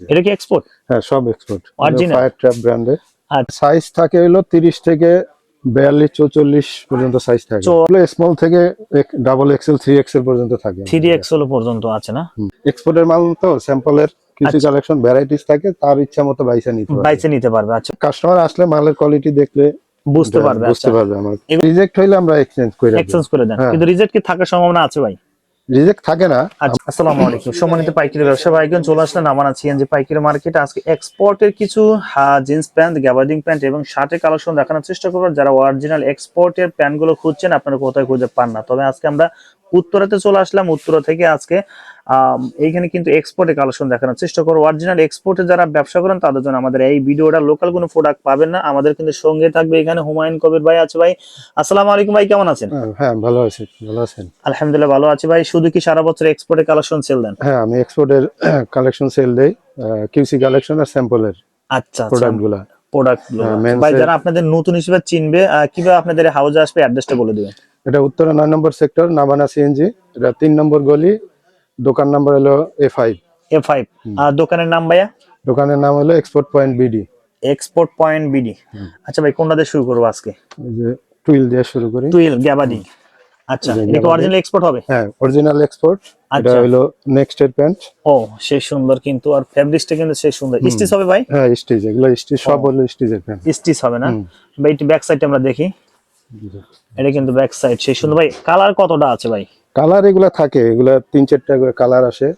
এটা কি এক্সপোর্ট? হ্যাঁ, সব এক্সপোর্ট। অরিজিনাল ফায়ার ট্র্যাপ ব্র্যান্ডের। আচ্ছা সাইজ থাকে হলো 30 থেকে 42 44 পর্যন্ত সাইজ থাকে। স্মল থেকে ডাবল এক্সেল 3XL পর্যন্ত থাকে। 3XL পর্যন্ত আছে না? এক্সপোর্টের মাল তো স্যাম্পলের কিছু আচ্ছা। কালেকশন ভ্যারাইটিস থাকে, তার ইচ্ছা মতো বাইসে নিতে পারবে। আচ্ছা, কাস্টমার আসলে মালের কোয়ালিটি দেখলে বুঝতে পারবে। বুঝতে আচ্ছা, পারবে। আমার রিজেক্ট হইলে আমরা এক্সচেঞ্জ করে দেব। এক্সচেঞ্জ করে দেন, হ্যাঁ, কিন্তু রিজেক্ট কি থাকার সম্ভাবনা আছে ভাই? রিজেক্ট থাকে না। আচ্ছা, আসসালামু আলাইকুম সম্মানিত পাইকারি ব্যবসা ভাইগণ, চলে আসলেন আমার সিএনজি পাইকারি মার্কেটে। আজকে এক্সপোর্টের কিছু জিন্স প্যান্ট, গ্যাবার্ডিং প্যান্ট এবং শার্টের কালেকশন দেখানোর চেষ্টা করব। যারা অরিজিনাল এক্সপোর্টের প্যান্ট গুলো খুঁজছেন, আপনারা কোথায় খুঁজে পান না, তবে আজকে আমরা উত্তরাতে চলে আসলাম। উত্তরা থেকে আজকে এইখানে কিন্তু এক্সপোর্টের কালেকশন দেখানোর চেষ্টা করবো। অরিজিনাল এক্সপোর্টে যারা ব্যবসা করেন তাদের জন্য আমাদের এই ভিডিওটা। লোকাল কোনো প্রোডাক্ট পাবেন না, আমাদের কিন্তু সঙ্গে থাকবে এখানে হুমায়ুন কবির ভাই আছে। ভাই আসসালামু আলাইকুম, ভাই কেমন আছেন? হ্যাঁ, ভালো আছি। ভালো আছেন? আলহামদুলিল্লাহ ভালো আছি ভাই। শুধু কি সারা বছর এক্সপোর্টের কালেকশন সেল দেন? হ্যাঁ, আমি এক্সপোর্টের কালেকশন সেল দেই, কিউসি কালেকশন আর স্যাম্পলের আচ্ছা, প্রোডাক্টগুলো। ভাই যারা আপনাদের নতুন হিসেবে চিনবে, কিভাবে আপনাদের হাউজে আসবে, অ্যাড্রেসটা বলে দিবেন। এটা উত্তরা 9 নম্বর সেক্টর, নাবানা সিএনজি। এটা 3 নম্বর গলি। দোকান নাম্বার হলো A5। A5। আর দোকানের নাম ভাইয়া? দোকানের নাম হলো export point BD. Export point BD. আচ্ছা ভাই, কোনটা দিয়ে শুরু করবো আজকে? এই যে টুইল দিয়ে শুরু করি। Twill gabardine. আচ্ছা, এটা কি অরিজিনাল এক্সপোর্ট হবে? হ্যাঁ, অরিজিনাল এক্সপোর্ট। এটা হলো নেক্সট এর প্যান্ট। ও সেই সুন্দর, কিন্তু আর ফেব্রিক্সটা কিন্তু সেই সুন্দর। স্টিচ হবে ভাই? হ্যাঁ, স্টিচ। এগুলো স্টিচ, সব হলো স্টিচের প্যান্ট। স্টিচ হবে না ভাই? একটু ব্যাক সাইডটা আমরা দেখি। এটা কিন্তু ব্যাক সাইড সেই সুন্দর। ভাই কালার কতটা আছে ভাই? কালার এগুলা থাকে, এগুলা 3-4টা করে কালার আসে।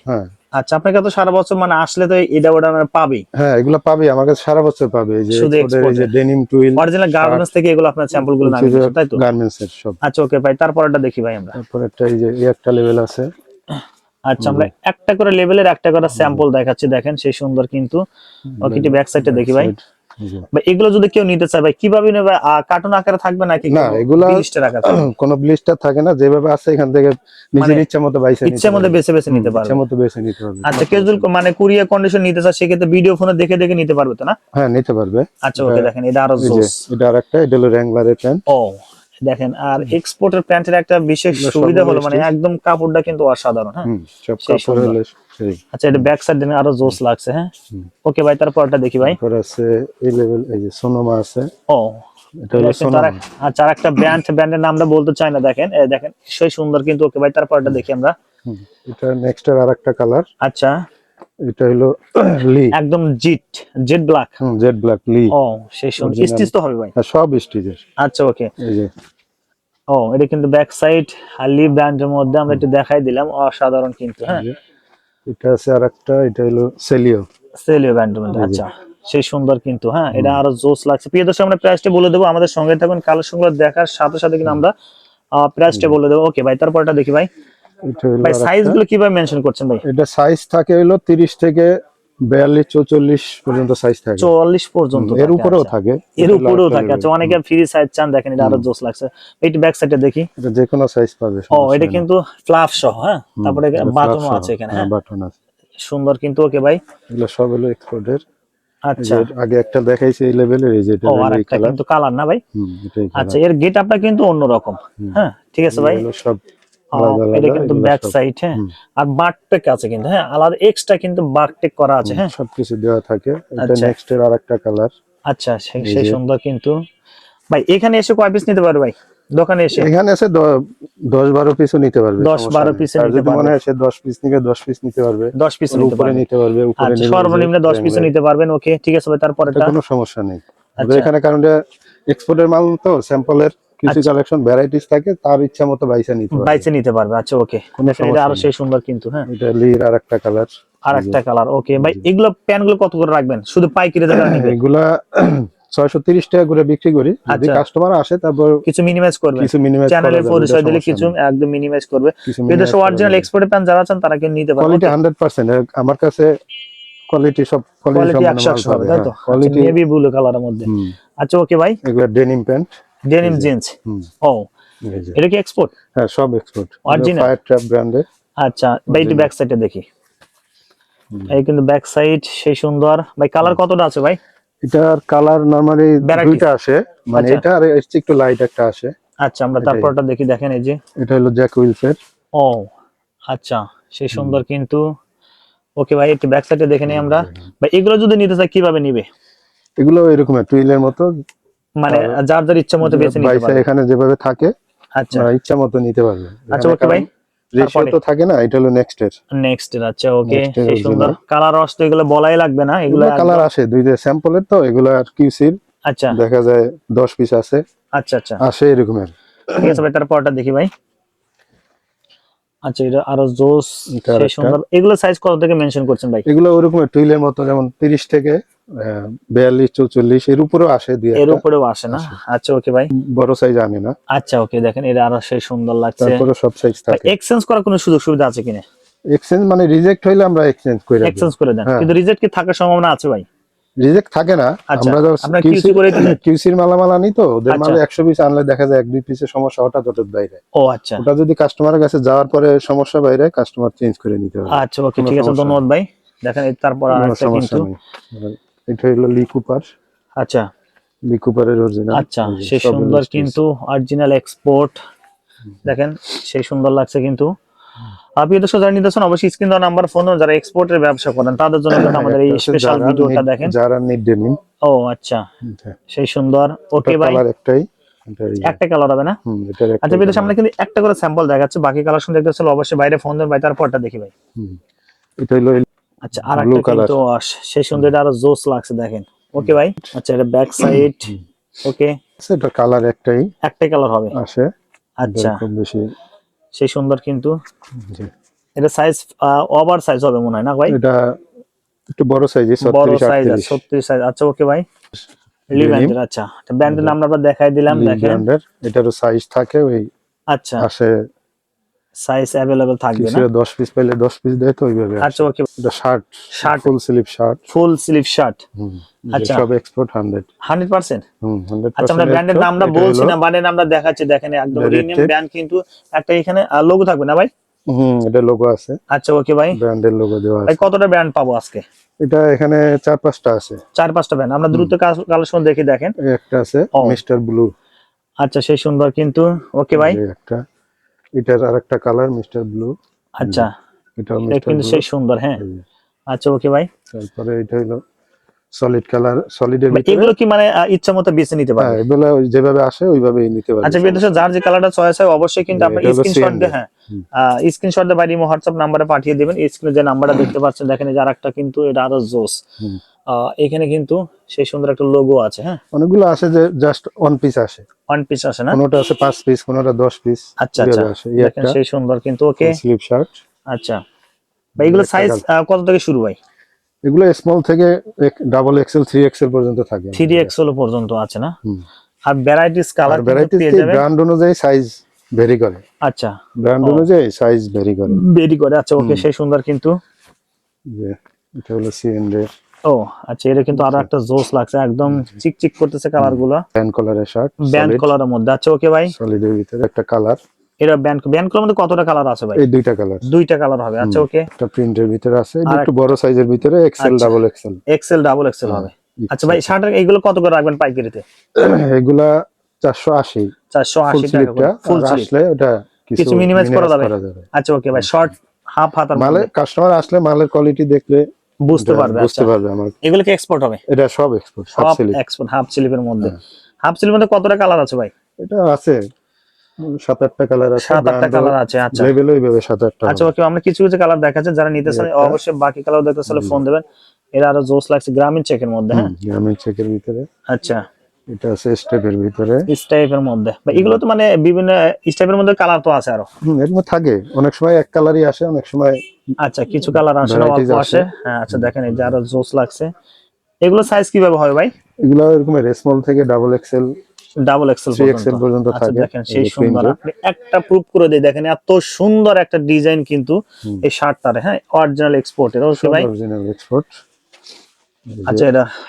হ্যাঁ। আচ্ছা, আপনাকে তো সারা বছর মানে আসলে তো এটা ওটা পাবেই। হ্যাঁ, এগুলা পাবে, আমার কাছে সারা বছর পাবে। এই যে এক্সপোর্টের এই যে ডেনিম টুইল, অরিজিনাল গার্মেন্টস থেকে এগুলো আপনার স্যাম্পল গুলো না, তাই তো? গার্মেন্টস এর সব। আচ্ছা ওকে ভাই, তারপরটা দেখি ভাই আমরা। তারপরেরটা এই যে একটা লেভেল আছে। আচ্ছা, আমরা একটা করে লেভেলের একটা করে স্যাম্পল দেখাচ্ছি, দেখেন সেই সুন্দর কিন্তু। ওকে, একটু ব্যাক সাইডটা দেখি ভাই। ভাই এগুলো যদি কেউ নিতে চায় ভাই কিভাবে নেবে? কার্টুন আকারে থাকবে নাকি? না, এগুলা ব্লিস্টার আকারে থাকবে? কোনো ব্লিস্টার থাকে না, যেভাবে আছে এখান থেকে নিজের ইচ্ছা মতো ইচ্ছা মতো বেছে বেছে নিতে পারবে। ইচ্ছা মতো বেছে নিতে পারবে। আচ্ছা, কেউ যদি মানে কুরিয়ার কন্ডিশন নিতে চায় সেক্ষেত্রে ভিডিও ফোনে দেখে দেখে নিতে পারবে তো না? হ্যাঁ, নিতে পারবে। আচ্ছা ওকে, দেখেন এটা আরো জোস। এটা আরেকটা, এটা হলো র‍্যাঙ্গলারের প্যান্ট। ও দেখেন, আর এক্সপোর্টের প্যান্টের একটা বিশেষ সুবিধা হলো মানে একদম কাপড়টা কিন্তু অসাধারণ। হ্যাঁ, সব কাপড় হলো সেই। আচ্ছা, এটা ব্যাক সাইড আরো জোস লাগছে। হ্যাঁ ওকে ভাই, তারপরটা দেখি ভাই। তারপর আছে এই লেভেল, এই যে সোনোমা আছে। ও এটা হলো সোনোমা। আচ্ছা, আরেকটা ব্র্যান্ডের নামটা বলতে চাই না, দেখেন দেখেন সেই সুন্দর কিন্তু। ওকে ভাই, তারপরটা দেখি আমরা। এটা নেক্সট এর আরেকটা কালার। আচ্ছা, এটা হলো লি, একদম জেড ব্ল্যাক। জেড ব্ল্যাক লি। ও সেই সুন্দর, স্টিচ তো হবে ভাই? হ্যাঁ, সব স্টিচের। আচ্ছা ওকে। এই যে ও এটা কিন্তু ব্যাক সাইড আর লি ব্র্যান্ডের মধ্যে আমরা একটু দেখাই দিলাম, অসাধারণ কিন্তু। হ্যাঁ, এটা আছে আরেকটা, এটা হলো সেলিও ব্র্যান্ডের মধ্যে। আচ্ছা সেই সুন্দর কিন্তু। হ্যাঁ, এটা আরো জোস লাগছে। প্রিয় দর্শক, আমরা প্রাইসটা বলে দেবো, আমাদের সঙ্গে থাকবেন। কালেকশনগুলো দেখার সাথে সাথে কিন্তু আমরা প্রাইসটা বলে দেবো। ওকে ভাই, তারপরটা দেখি ভাই। এটা হলো ভাই সাইজগুলো কিভাবে মেনশন করছেন ভাই? এটা সাইজ থাকে হলো 30 থেকে 42 44 পর্যন্ত সাইজ থাকে। 44 পর্যন্ত? এর উপরেও থাকে। এর উপরেও থাকে। আচ্ছা, অনেকে ফ্রি সাইজ চান, দেখেন এটা আরো জোস লাগছে। এইটা ব্যাক সাইডে দেখি। এটা যে কোনো সাইজ পাবে। ও এটা কিন্তু ফ্লাফ সহ। হ্যাঁ, তারপরে বাটনও আছে এখানে। হ্যাঁ, বাটন আছে, সুন্দর কিন্তু। ওকে ভাই, এগুলো সব হলো এক্সপোর্টের। আচ্ছা, আগে একটা দেখাইছি এই লেভেলের, এই যে এটা এই কালার কিন্তু কালার না ভাই? এটাই কালার। আচ্ছা, এর গেটআপটা কিন্তু অন্যরকম। হ্যাঁ ঠিক আছে ভাই, এগুলো সব এটা কিন্তু ব্যাক সাইড। হ্যাঁ, আর বারটেক আছে কিন্তু। হ্যাঁ, আলাদা এক্সট্রা কিন্তু বারটেক করা আছে। হ্যাঁ, সবকিছু দেওয়া থাকে। এটা নেক্সট এর আরেকটা কালার। আচ্ছা সেই সুন্দর কিন্তু। ভাই এখানে এসে কয় পিস নিতে পারবে ভাই দোকানে এসে? এখানে এসে 10-12 পিসও নিতে পারবে। 10-12 পিস নিতে যদি পারবে। মনে হয় সে 10 পিস নিবে, 10 পিস নিতে পারবে। 10 পিস নিতে পারবে, উপরে আচ্ছা, সর্বনিম্ন 10 পিস নিতে পারবেন। ওকে ঠিক আছে ভাই, তারপর এটা কোনো সমস্যা নেই। এখানে কারণ এক্সপোর্টের মাল তো স্যাম্পলের কিছু কালেকশন ভ্যারাইটিস থাকে, তার ইচ্ছা মতো বাইসে নিতে পারবে। আচ্ছা ওকে, এটা আরো সেই সুন্দর কিন্তু। হ্যাঁ, এটা লির আরেকটা কালার। আরেকটা কালার। ওকে ভাই, এগুলো প্যান্টগুলো কত করে রাখবেন শুধু পাইকারি দামে নিবে? এগুলা 630 টাকা করে বিক্রি করি। যদি কাস্টমার আসে তারপর কিছু মিনিমাইজ করবে, চ্যানেলে পরিচয় দিলে কিছু একদম মিনিমাইজ করবে। এদের সব অরিজিনাল এক্সপোর্টের প্যান্ট যারা আছেন তারা কি নিতে পারবে। কোয়ালিটি 100%। আমার কাছে কোয়ালিটি সব কোয়ালিটি 100 হবে, তাই তো? কোয়ালিটি নেভি ব্লু কালারের মধ্যে। আচ্ছা ওকে ভাই, এগুলা ডেনিম প্যান্ট, ডেনিম জিন্স। ও এটা কি এক্সপোর্ট? হ্যাঁ, সব এক্সপোর্ট। অরিজিনাল ফায়ার ট্র্যাপ ব্র্যান্ডের। আচ্ছা ভাই, একটু ব্যাক সাইডে দেখি। এই কিন্তু ব্যাক সাইড সেই সুন্দর। ভাই কালার কতটা আছে ভাই? এটার কালার নরমালি দুইটা আসে, মানে এটা আর একটু লাইট একটা আসে। আচ্ছা, আমরা তারপরটা দেখি। দেখেন এই যে এটা হলো জ্যাক উইলসের। ও আচ্ছা সেই সুন্দর কিন্তু। ওকে ভাই, একটু ব্যাক সাইডে দেখে নিই আমরা। ভাই এগুলো যদি নিতে চাই কিভাবে নিবে? এগুলো এরকম টুইলের মতো, মানে যার যার ইচ্ছা মতো বেছে নিতে বাইসা পারবে। এখানে যেভাবে থাকে আচ্ছা আপনারা ইচ্ছা মতো নিতে পারবেন। আচ্ছা ওকে ভাই, রেশিও তো থাকে না, এটা হলো নেক্সট এর। নেক্সট এর আচ্ছা ওকে, Next এর সেই সুন্দর original। কালার রস তো এগুলো বলাই লাগবে না, এগুলো এগুলো কালার আসে দুইটা স্যাম্পলের, তো এগুলো আর কিউসির আচ্ছা দেখা যায় 10 পিস আছে, আচ্ছা আচ্ছা আসে এরকমের। ঠিক আছে ভাই, তারপরটা দেখি ভাই। আচ্ছা এটা আরো জোস, এটা সেই আরেকটা। সুন্দর। এগুলো সাইজ কত থেকে মেনশন করছেন ভাই? এগুলো ওরকমের টুইলের মতো, যেমন 30 থেকে 42 44 এর উপরেও আসে, দুই এর একটা উপরেও আসে না? আচ্ছা ওকে ভাই, বড় সাইজ আনে না, আচ্ছা ওকে, দেখেন এটা আরো সেই সুন্দর লাগছে। তারপরে সব সাইজ থাকে। এক্সচেঞ্জ করার কোনো সুযোগ সুবিধা আছে কিনা? এক্সচেঞ্জ মানে রিজেক্ট হইলে আমরা এক্সচেঞ্জ করে দেব। এক্সচেঞ্জ করে দেন, হ্যাঁ। কিন্তু রিজেক্ট কি থাকার সম্ভাবনা আছে ভাই? রিজেক্ট থাকে না, আচ্ছা, আমরা আপনারা QC করে দিলেন? কিউসির মালামাল আনি, তো ওদের আচ্ছা। মালে 100 পিস আনলে দেখা যায় 1-2 পিসের সমস্যা হঠাৎ হঠাৎ বাইরে। ও আচ্ছা ওটা যদি কাস্টমারের কাছে যাওয়ার পরে সমস্যা বাইরে, কাস্টমার চেঞ্জ করে নিতে হবে। আচ্ছা ওকে, কোনো ঠিক আছে, সমস্যা ধন্যবাদ ভাই। দেখেন তারপর কোনো আরেকটা সমস্যা কিন্তু নেই। এটা হলো লি কুপার, আচ্ছা লি কুপারের অরিজিনাল। আচ্ছা, সেই সুন্দর কিন্তু অরিজিনাল এক্সপোর্ট, দেখেন সেই সুন্দর লাগছে কিন্তু। আপনি দর্শক যারা নিতেছেন অবশ্যই স্ক্রিন দেওয়া নাম্বার ফোন, যারা এক্সপোর্টের ব্যবসা করেন তাদের জন্য কিন্তু আমাদের এই স্পেশাল ভিডিওটা দেখেন। যারা নিড ডেনিম, ও আচ্ছা, সেই সুন্দর। ওকে ভাই, কালার একটাই, একটা কালার হবে না? এটার একটা আচ্ছা বিদেশে আমরা কিন্তু একটা করে স্যাম্পল দেখাচ্ছি, বাকি কালেকশন দেখতে চাইলে অবশ্যই বাইরে ফোন দেন ভাই, তারপরটা দেখি ভাই। এটা হলো আচ্ছা আর একটা কিন্তু সেই সুন্দর, এটা আরো জোস লাগছে দেখেন। ওকে ভাই, আচ্ছা এটা ব্যাক সাইড। ওকে, এটা কালার একটাই কালার হবে আসে। আচ্ছা, খুব বেশি সেই সুন্দর কিন্তু। জি। এটা সাইজ ওভার সাইজ হবে মনে হয় না ভাই? এটা একটু বড় সাইজ, বড় 36 সাইজ, 38 36 সাইজ। আচ্ছা ওকে ভাই, লিভ্যান্ডের। আচ্ছা ব্র্যান্ডের নাম আমরা দেখাই দিলাম দেখেন। ব্র্যান্ডের, এটারও সাইজ থাকে ওই আচ্ছা, আসে, সাইজ अवेलेबल থাকবে না? কিছু 10 পিস পাইলে 10 পিস দেয়, তো ওইভাবে আচ্ছা ওকে, এটা shirt, shirt, full sleeve shirt, full sleeve shirt. আচ্ছা সব এক্সপোর্ট 100%। 100%। 100%। আচ্ছা আমরা ব্র্যান্ডের নামটা বলছি না, ব্র্যান্ডের নামটা দেখাচ্ছি দেখেন, একদম প্রিমিয়াম ব্র্যান্ড কিন্তু। একটা এখানে লোগো থাকবে না ভাই? এটা লোগো আছে। আচ্ছা ওকে ভাই, ব্র্যান্ডের লোগো দেওয়া ভাই আছে। কতটা ব্র্যান্ড পাবো আজকে? এটা এখানে 4-5টা আছে, 4-5টা ব্র্যান্ড। আমরা দ্রুত কালেকশন দেখি দেখেন। একটা আছে মিস্টার ব্লু। আচ্ছা সেই সুন্দর কিন্তু। ওকে ভাই, একটা, এটার আরেকটা কালার মিস্টার ব্লু। আচ্ছা এটা এটা কিন্তু সেই সুন্দর। হ্যাঁ আচ্ছা ওকে ভাই, তারপরে এটা হলো সলিড কালার, সলিডের ভিতরে। এগুলো কি মানে ইচ্ছা মতো বেছে নিতে পারবে? হ্যাঁ, এগুলো যেভাবে আসে ওইভাবেই নিতে পারবে। আচ্ছা বিদেশে যার যে কালারটা চয়েস হয় অবশ্যই কিন্তু আপনি স্ক্রিনশট দিয়ে, হ্যাঁ স্ক্রিনশট দিয়ে বাইরে হোয়াটসঅ্যাপ নম্বরে পাঠিয়ে দিবেন। স্ক্রিনে যে নাম্বারটা দেখতে পাচ্ছেন দেখেন, এই যে আরেকটা কিন্তু, এটা আরো জোস। এখানে কিন্তু সেই সুন্দর একটা লোগো আছে। হ্যাঁ অনেকগুলো আসে যে জাস্ট ওয়ান পিস আসে, ওয়ান পিস আসে না? কোনটা আছে 5 পিস, কোনটা 10 পিস। আচ্ছা আচ্ছা, দেখেন সেই সুন্দর কিন্তু। ওকে স্লিভ শার্ট। আচ্ছা ভাই, এগুলো সাইজ কত থেকে শুরু ভাই? এগুলো স্মল থেকে ডাবল এক্সেল 3XL পর্যন্ত থাকে। 3XL পর্যন্ত আছে না? আর ভ্যারাইটিস কালার ভ্যারাইটিস পেয়ে কি যাবেন। ব্র্যান্ড অনুযায়ী সাইজ ভেরি করে। আচ্ছা ব্র্যান্ড অনুযায়ী সাইজ ভেরি করে। আচ্ছা ওকে, সেই সুন্দর কিন্তু। যে এটা হলো সিএনডের। ও আচ্ছা, এটা কিন্তু আরো একটা জোস লাগছে, একদম চিকচিক করতেছে কালার গুলো। ব্যান্ড কলারের শার্ট, ব্যান্ড কলারের মধ্যে। আচ্ছা ওকে ভাই, সলিডের ভিতরে একটা কালার। এটা ব্যান্ড কলার মধ্যে কতটা কালার আছে ভাই? এই দুইটা কালার, দুইটা কালার হবে। আচ্ছা ওকে, একটা প্রিন্টের ভিতরে আছে, এটা একটু বড় সাইজের ভিতরে XL double XL. XL double XL হবে। আচ্ছা ভাই শার্টের এইগুলো কত করে রাখবেন পাইকারিতে? এগুলা 480। 480 টাকা করে ফুল স্লিভ। আসলে ওটা কিছু মিনিমাইজ করা যাবে। আচ্ছা ওকে ভাই, শর্ট হাফ হাতার মালে কাস্টমার আসলে মালের কোয়ালিটি দেখলে বুঝতে পারবে। বুঝতে পারবে আমার। এগুলো কি এক্সপোর্ট হবে? এটা সব এক্সপোর্ট, সব এক্সপোর্ট। হাফ স্লিভের মধ্যে, হাফ স্লিভের মধ্যে কতটা কালার আছে ভাই? এটা আছে 7-8টা কালার আছে। 7-8টা কালার আছে। আচ্ছা লেভেল ওইভাবে 7-8টা। আচ্ছা ওকে, আমরা কিছু কিছু কালার দেখাচ্ছি, যারা নিতে চান অবশ্যই বাকি কালার দেখতে চাইলে ফোন দিবেন। এরা আরো জোস লাগছে গ্রামীণ চেকের মধ্যে। হ্যাঁ গ্রামীণ চেকের ভিতরে। আচ্ছা এটা আছে স্টেপের ভিতরে, স্টাইপের মধ্যে। বা এগুলো তো মানে বিভিন্ন স্টাইপের মধ্যে কালার তো আছে আরো। এর মধ্যে থাকে অনেক সময় এক কালারই আসে, অনেক সময় আচ্ছা কিছু কালার আসে না, অল্প আসে। হ্যাঁ আচ্ছা দেখেন, এই যে আরো জোস লাগছে। এগুলো সাইজ কিভাবে হবে ভাই? এগুলো এরকম স্মল থেকে double XL, double XL 3XL পর্যন্ত আচ্ছা থাকে। দেখেন সেই সুন্দর, আপনি একটা প্রুফ করে দেই দেখেন, এত সুন্দর একটা ডিজাইন কিন্তু এই শার্টটারে। হ্যাঁ অরিজিনাল এক্সপোর্টের। ওকে ভাই, অরিজিনাল এক্সপোর্ট। আচ্ছা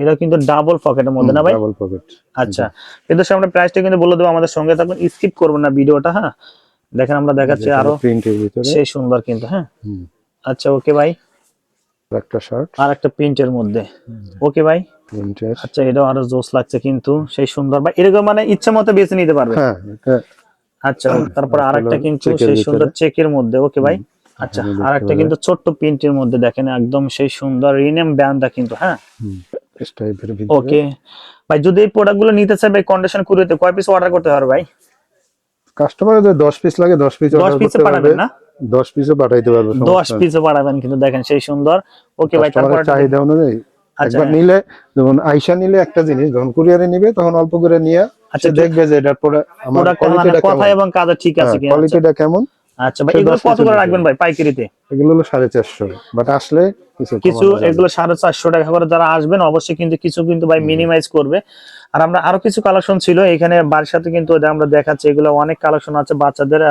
এটা কিন্তু ডাবল পকেটের মধ্যে না ভাই? Double pocket. আচ্ছা কিন্তু আমরা প্রাইসটা কিন্তু বলে দেবো, আমাদের সঙ্গে থাকবেন, স্কিপ করবেন না ভিডিওটা। হ্যাঁ দেখেন আমরা দেখাচ্ছি আরো প্রিন্টের ভিতরে, সেই সুন্দর কিন্তু। হ্যাঁ আচ্ছা ওকে ভাই, একটা শার্ট আর একটা প্রিন্টের মধ্যে। ওকে ভাই, প্রিন্টের। আচ্ছা এটাও আরো জোস লাগছে কিন্তু, সেই সুন্দর ভাই। এরকম মানে ইচ্ছা মতো বেছে নিতে পারবে। হ্যাঁ এটা আচ্ছা তারপর আরেকটা কিন্তু সেই সুন্দর চেকের মধ্যে। ওকে ভাই, আচ্ছা, এখানে দেখতে আর একটা পাবেন। কিন্তু ছোট্ট প্রিন্টের মধ্যে দেখেন একদম সেই সুন্দর রিনেম ব্যান্ডটা কিন্তু, হ্যাঁ। এই টাইপের ভিতরে। ওকে ভাই, যদি এই প্রোডাক্ট গুলো নিতে চাই ভাই, কন্ডিশন কুরিয়ারতে কয় পিস অর্ডার করতে হবে ভাই? কাস্টমারের যে 10 পিস লাগে 10 পিস 10 অর্ডার পিসে করতে পারবে, পাঠাবেন না? 10 পিসও পাঠাইতে পারবে, 10 সমস্যা নেই। পিসে পাঠাবেন কিন্তু, দেখেন সেই সুন্দর। ওকে ভাই, তারপর কাস্টমারের চাহিদা অনুযায়ী আচ্ছা, একবার নিলে, যেমন আইসা নিলে একটা জিনিস, যখন কুরিয়ারে নিবে তখন অল্প করে নিয়ে আচ্ছা, সে দেখবে যে এটা আমার প্রোডাক্ট কোয়ালিটিটা কথা কেমন, এবং কাজে ঠিক আছে কিনা। আচ্ছা কোয়ালিটিটা কেমন। আচ্ছা ভাই, সে এগুলো 10 কত পিসও করে নিতে রাখবেন পারবে। ভাই পাইকারিতে? এগুলো হলো 450, বাট আসলে কিছু কিছু কমানো যাবে। এগুলো 450 টাকা করে যারা আসবেন অবশ্যই কিন্তু কিছু কিন্তু ভাই মিনিমাইজ করবে। আর আমরা আরো কিছু কালেকশন ছিল এখানে বাড়ির সাথে কিন্তু আমরা দেখাচ্ছি, এগুলো অনেক কালেকশন আছে বাচ্চাদের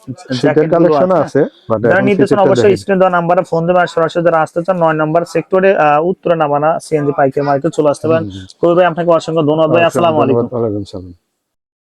শীতের জ্যাকেট গুলো কালেকশন আছে। আছে, বাট যারা এখন নিতে চান শীতেরটা অবশ্যই দেখেন। স্ক্রিন দেওয়া নাম্বারে ফোন দেবেন, আর সরাসরি যারা আসতে চান 9 নম্বর সেক্টরে উত্তরে নামানা সিএনজি পাইকারি মার্কেটে চলে আসতে পারেন। কবি ভাই, আপনাকে অসংখ্য ধন্যবাদ ভাই, আসসালামু ধন্যবাদ, আলাইকুম। ওয়ালাইকুম সালাম।